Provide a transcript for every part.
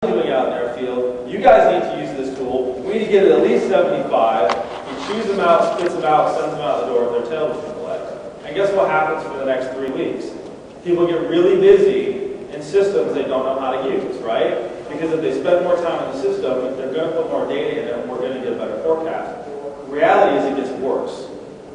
doing out in their field, you guys need to use this tool. We need to get it at least 75. He chews them out, spits them out, sends them out the door with their tail between the legs. And guess what happens for the next 3 weeks? People get really busy in systems they don't know how to use, right? Because if they spend more time in the system, they're going to put more data in it, and we're going to get a better forecast. The reality is it gets worse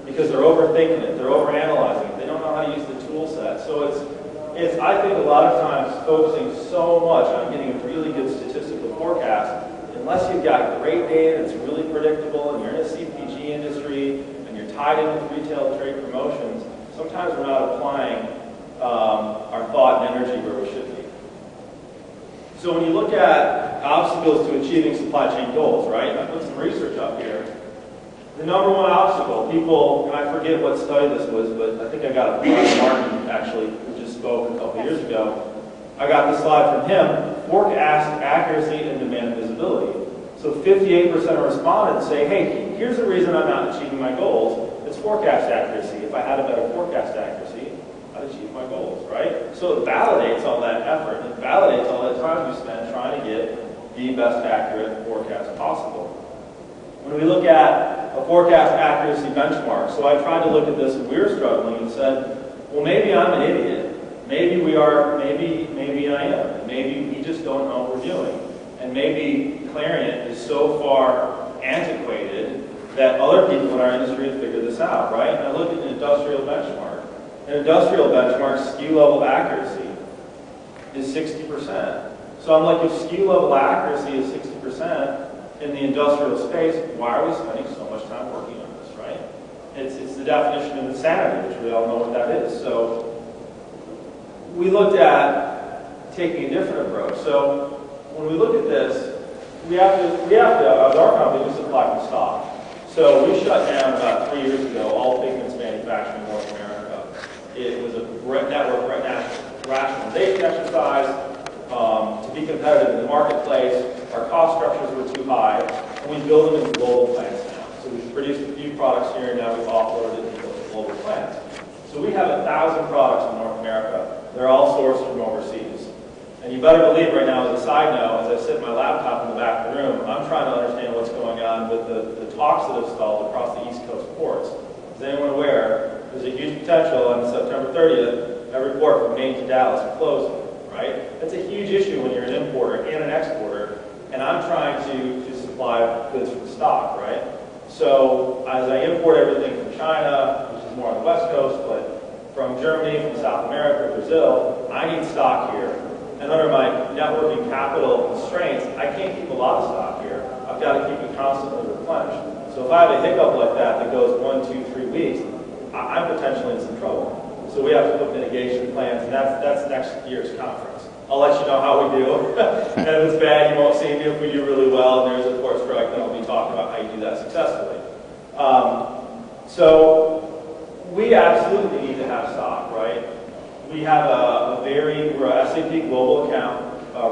because they're overthinking it, they're overanalyzing it, they don't know how to use the tool set. So it's I think a lot of times focusing so much on getting a really good statistical forecast, unless you've got great data that's really predictable and you're in a CPG industry and you're tied in with retail trade promotions, sometimes we're not applying our thought and energy where we should be. So when you look at obstacles to achieving supply chain goals, right? I put some research up here. The number one obstacle, people, and I forget what study this was, but I think I got it from Martin, actually, who just spoke a couple years ago. I got this slide from him, forecast accuracy and demand visibility. So 58% of respondents say, hey, here's the reason I'm not achieving my goals. It's forecast accuracy. If I had a better forecast accuracy, I'd achieve my goals, right? So it validates all that effort. It validates all that time you spend trying to get the best accurate forecast possible. When we look at a forecast accuracy benchmark, so I tried to look at this and we were struggling and said, well, maybe I'm an idiot. Maybe we are, maybe I am. And maybe we just don't know what we're doing. And maybe Clariant is so far antiquated that other people in our industry have figured this out, right? And I look at an industrial benchmark. An industrial benchmark SKU level accuracy is 60%. So I'm like, if SKU level accuracy is 60% in the industrial space, why are we spending so much time working on this, right? It's the definition of insanity, which we all know what that is. So we looked at taking a different approach. So when we look at this, we have to, as our company, we supply from stock. So we shut down about 3 years ago all pigments manufacturing in North America. It was a network rationalization exercise to be competitive in the marketplace. Our cost structures were too high, and we build them into global plants now. So we've produced a few products here, and now we've offloaded it into global plants. So we have 1,000 products in North America. They're all sourced from overseas. And you better believe right now, as a side note, as I sit at my laptop in the back of the room, I'm trying to understand what's going on with the talks that have stalled across the East Coast ports. Is anyone aware? There's a huge potential on September 30th, every port from Maine to Dallas closing, right? That's a huge issue when you're an importer and an exporter, and I'm trying to supply goods from stock, right? So as I import everything from China, which is more on the West Coast, but from Germany, from South America, Brazil, I need stock here. And under my networking capital constraints, I can't keep a lot of stock here. I've got to keep it constantly replenished. So if I have a hiccup like that goes 1, 2, 3 weeks, I'm potentially in some trouble. So we have to put mitigation plans, and that's next year's conference. I'll let you know how we do. And if it's bad, you won't see me. If we do really well and there's a port strike, then I'll be talking about how you do that successfully. So we absolutely need to have stock, right? We have we're a SAP global account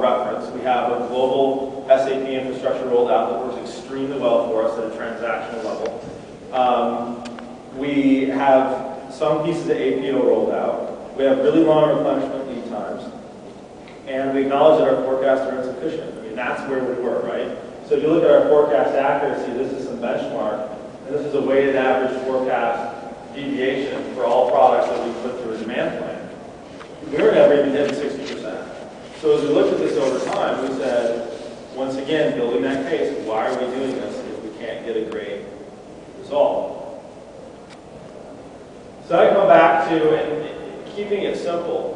reference. We have a global SAP infrastructure rolled out that works extremely well for us at a transactional level. We have some pieces of APO rolled out. We have really long replenishment lead times. And we acknowledge that our forecasts are insufficient. I mean, that's where we were, right? So if you look at our forecast accuracy, this is some benchmark, and this is a weighted average forecast deviation for all products that we put through a demand plan. We were never even hitting 60%. So as we looked at this over time, we said, once again, building that case, why are we doing this if we can't get a great result? So I come back to, and keeping it simple,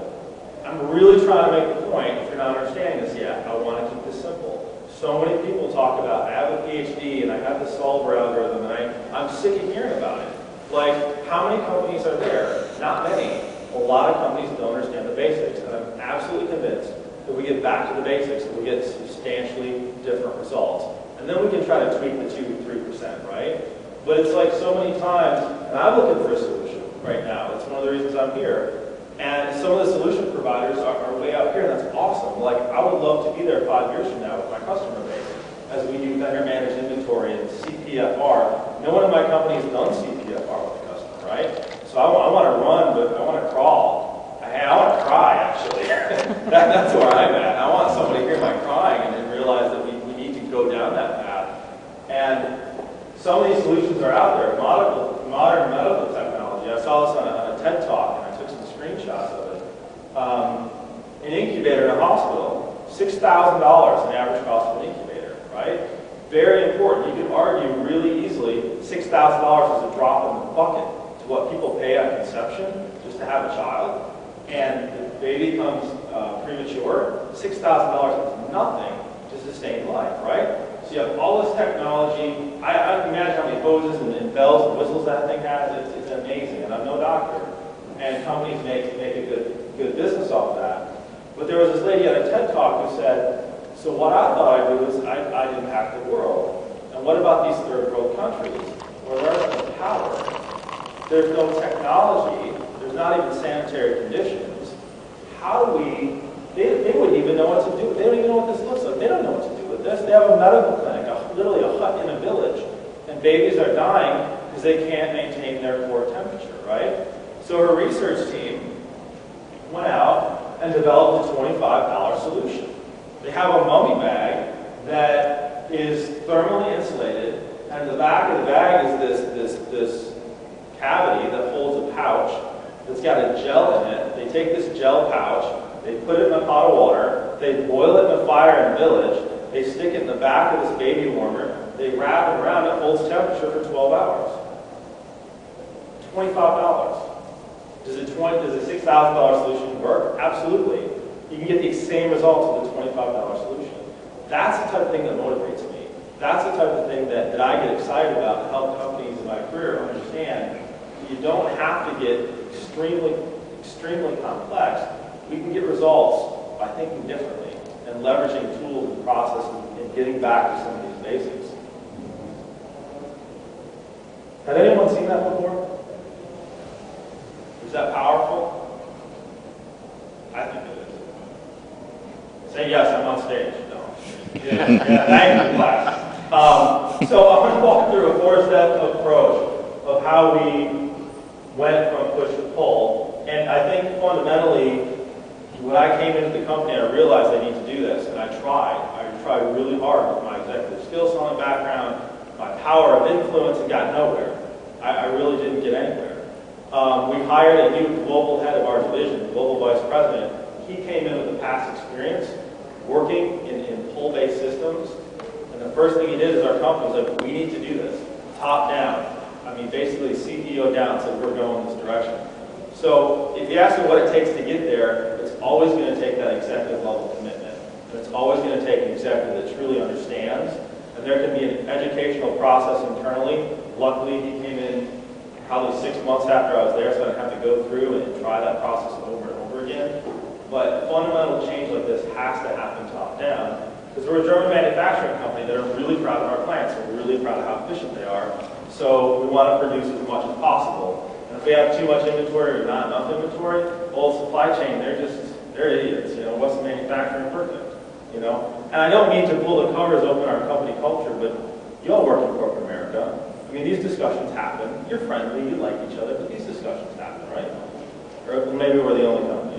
I'm really trying to make the point, if you're not understanding this yet, I want to keep this simple. So many people talk about, I have a PhD and I have the solver algorithm, and I'm sick of hearing about it. Like, how many companies are there? Not many. A lot of companies don't understand the basics, and I'm absolutely convinced that we get back to the basics, that we get substantially different results. And then we can try to tweak the 2-3%, right? But it's like so many times, and I'm looking for a solution right now. That's one of the reasons I'm here. And some of the solution providers are way out here, and that's awesome. Like, I would love to be there 5 years from now with my customer base as we do vendor managed inventory and CPFR. No one in my company has done CPFR with the customer, right? So I want to run, but I want to crawl. I want to cry, actually. That's where I'm at. I want somebody to hear my crying some of these solutions are out there. Modern medical technology. I saw this on a TED Talk, and I took some screenshots of it. An incubator in a hospital, $6,000 an average cost of an incubator, right? Very important. You could argue really easily $6,000 is a drop in the bucket to what people pay at conception just to have a child. And the baby comes premature, $6,000 is nothing to sustain life, right? So you have all this technology. I can imagine how many hoses and bells and whistles that thing has. It's amazing, and I'm no doctor. And companies make a good business off of that. But there was this lady at a TED Talk who said, so what I thought I'd do is I'd impact the world. And what about these third world countries where there's no power, there's no technology, there's not even sanitary conditions? How do we, they wouldn't even know what to do. They don't even know what this looks like. They don't know what to do with this. They have a medical clinic, literally a hut in a village, and babies are dying because they can't maintain their core temperature, right? So her research team went out and developed a $25 solution. They have a mummy bag that is thermally insulated, and the back of the bag is this cavity that holds a pouch that's got a gel in it. They take this gel pouch, they put it in a pot of water, they boil it in a fire in a village, they stick it in the back of this baby warmer, they wrap it around, it holds temperature for 12 hours. $25. Does a $6,000 solution work? Absolutely. You can get the same results with a $25 solution. That's the type of thing that motivates me. That's the type of thing that I get excited about and help companies in my career understand. You don't have to get extremely complex. We can get results by thinking differently and leveraging tools and processes and getting back to some of these basics. Has anyone seen that before? Is that powerful? I think it is. Say yes, I'm on stage. No. Yeah, thank you, class. So I'm going to walk through a four-step approach of how we went from push to pull. And I think fundamentally, when I came into the company, I realized I need to do this, and I tried. I tried really hard with my executive skills selling background, my power of influence, and got nowhere. I really didn't get anywhere. We hired a new global head of our division, global vice president. He came in with a past experience working in pull-based systems. And the first thing he did is our company was like, we need to do this, top down. I mean, basically CEO down said we're going this direction. So if you ask me what it takes to get there, it's always going to take that executive level commitment. And it's always going to take an executive that truly understands. And there can be an educational process internally. Luckily, he came in probably 6 months after I was there, so I didn't have to go through and try that process over and over again. But fundamental change like this has to happen top down. Because we're a German manufacturing company that are really proud of our plants. We're really proud of how efficient they are. So we want to produce as much as possible. And if we have too much inventory or not enough inventory, well, supply chain, they're idiots. You know, what's manufacturing perfect? You know? And I don't mean to pull the covers open our company culture, but you all work in corporate America. I mean, these discussions happen. You're friendly, you like each other, but these discussions happen, right? Or maybe we're the only company.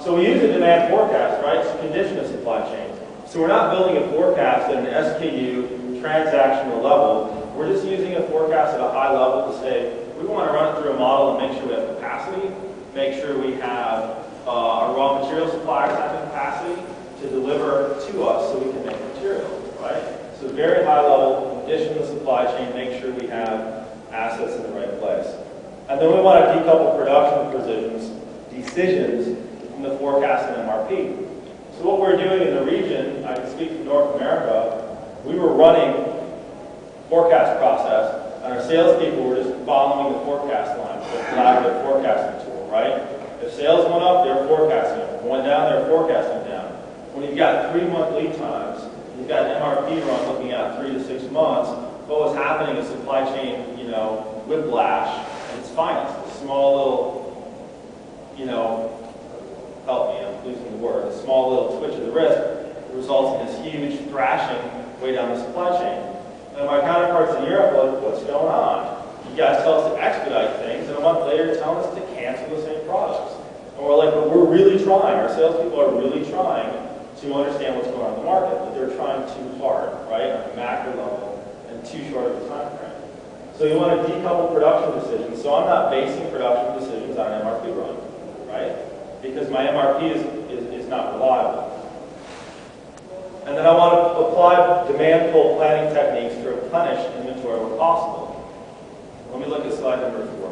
So we use a demand forecast, right? To condition a supply chain. So we're not building a forecast at an SKU transactional level. We're just using a forecast at a high level to say, we want to run it through a model and make sure we have capacity, make sure we have our raw material suppliers have capacity to deliver to us so we can make materials, right? So very high level, condition the supply chain, make sure we have assets in the right place. And then we want to decouple production decisions from the forecast and MRP. So what we're doing in the region, I can speak for North America, we were running forecast process, and our salespeople were just following the forecast line with a collaborative forecasting tool, right? If sales went up, they were forecasting up. If it went down, they were forecasting down. When you've got 3-month lead times, you've got an MRP run looking at 3 to 6 months, what was happening is supply chain, you know, whiplash at its finest. A small little, you know, help me, I'm losing the word, a small little twitch of the wrist results in this huge thrashing way down the supply chain. And my counterparts in Europe were like, what's going on? You guys tell us to expedite things, and a month later you're telling us to cancel the same products. And we're like, but we're really trying. Our salespeople are really trying to understand what's going on in the market, but they're trying too hard, right, on a macro level. and too short of a time frame. So you want to decouple production decisions. So I'm not basing production decisions on an MRP run, right? Because my MRP is not reliable. And then I want to apply demand pull planning techniques to replenish inventory where possible. Let me look at slide number 4.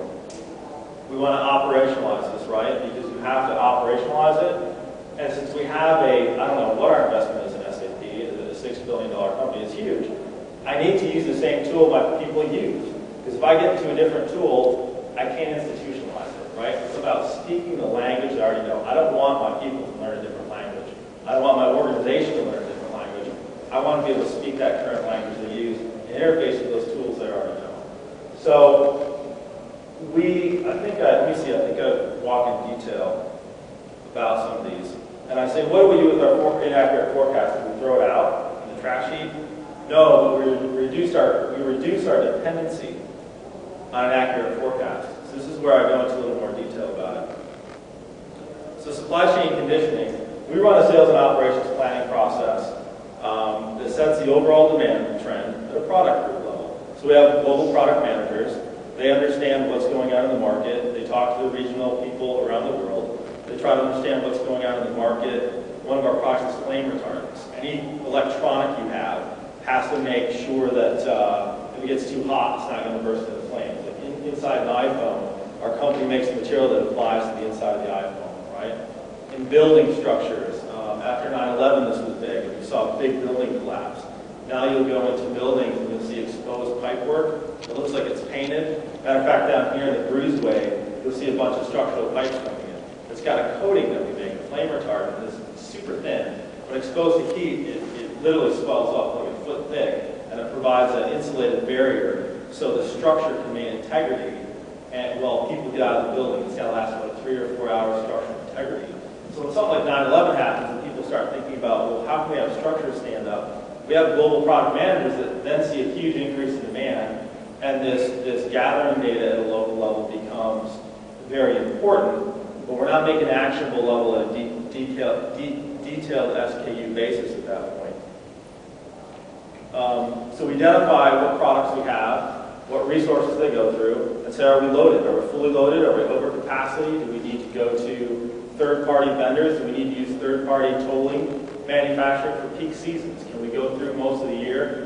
We want to operationalize this, right? Because you have to operationalize it. And since we have I don't know what our investment is in SAP, it's a $6 billion company, it's huge. I need to use the same tool my people use. Because if I get into a different tool, I can't institutionalize it, right? It's about speaking the language that I already know. I don't want my people to learn a different language. I don't want my organization to learn a different language. I want to be able to speak that current language they use and interface with those tools they already know. So I think I walk in detail about some of these. And I say, what do we do with our inaccurate forecast? Do we throw it out in the trash heap? No, but we reduce our dependency on an accurate forecast. So this is where I go into a little more detail about it. So supply chain conditioning, we run a sales and operations planning process that sets the overall demand trend at a product group level. So we have global product managers. They understand what's going on in the market. They talk to the regional people around the world. They try to understand what's going on in the market. One of our products is flame retardants. Any electronic you have has to make sure that if it gets too hot, it's not going to burst into flames. Like inside an iPhone, our company makes a material that applies to the inside of the iPhone, right? In building structures, after 9/11, this was big. And you saw a big building collapse. Now you'll go into buildings and you'll see exposed pipework. It looks like it's painted. Matter of fact, down here in the bruiseway, you'll see a bunch of structural pipes coming in. It's got a coating that we make, a flame retardant. It's super thin. When exposed to heat, it literally swells up like a foot thick, and it provides an insulated barrier so the structure can maintain integrity. And while people get out of the building, it's got to last like 3 or 4 hours structural integrity. So when something like 9/11 happens and people start thinking about, well, how can we have structures stand up? We have global product managers that then see a huge increase in demand, and this gathering data at a local level becomes very important, but we're not making actionable level at a detailed SKU basis at that point. So we identify what products we have, what resources they go through, and say, are we loaded? Are we fully loaded? Are we over capacity? Do we need to go to third-party vendors? Do we need to use third-party tolling manufacturing for peak seasons? Can we go through most of the year